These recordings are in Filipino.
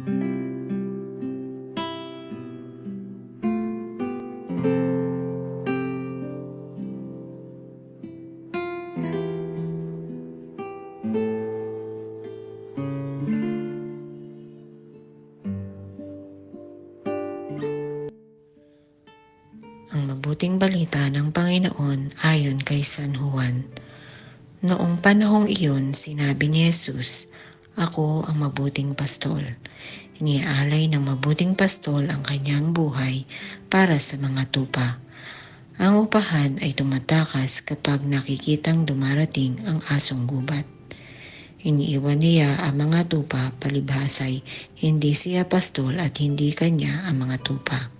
Ang mabuting balita ng Panginoon ayon kay San Juan. Noong panahong iyon, sinabi ni Jesus, "Ako ang mabuting pastol." Iniaalay ng mabuting pastol ang kanyang buhay para sa mga tupa. Ang upahan ay tumatakas kapag nakikitang dumarating ang asong gubat. Iniiwan niya ang mga tupa, palibhasay hindi siya pastol at hindi kanya ang mga tupa.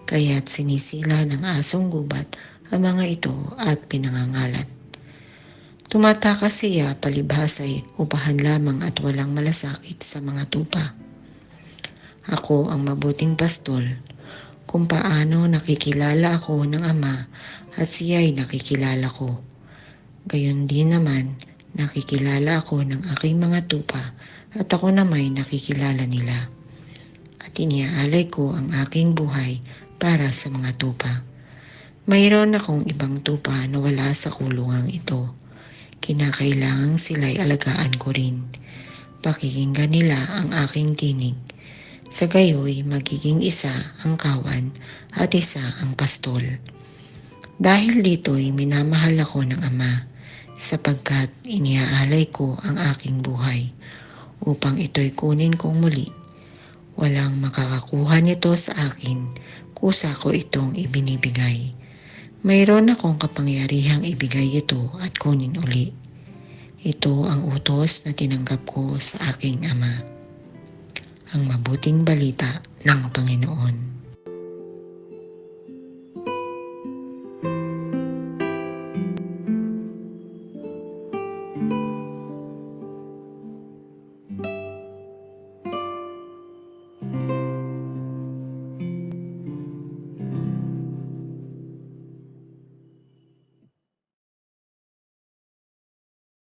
Kaya't sinisila ng asong gubat ang mga ito at pinangangalat. Tumatakas siya, palibhasay upahan lamang at walang malasakit sa mga tupa. Ako ang mabuting pastol, kung paano nakikilala ako ng Ama at siya'y nakikilala ko. Gayon din naman, nakikilala ako ng aking mga tupa at ako namay nakikilala nila. At iniaalay ko ang aking buhay para sa mga tupa. Mayroon akong ibang tupa na wala sa kulungang ito. Kinakailangang sila'y alagaan ko rin. Pakikinggan nila ang aking tinig. Sa gayoy magiging isa ang kawan at isa ang pastol. Dahil dito'y minamahal ako ng Ama, sapagkat iniaalay ko ang aking buhay, upang ito'y kunin kong muli. Walang makakakuha nito sa akin, kusa ko itong ibinibigay. Mayroon akong kapangyarihang ibigay ito at kunin uli. Ito ang utos na tinanggap ko sa aking Ama. Ang mabuting balita ng Panginoon.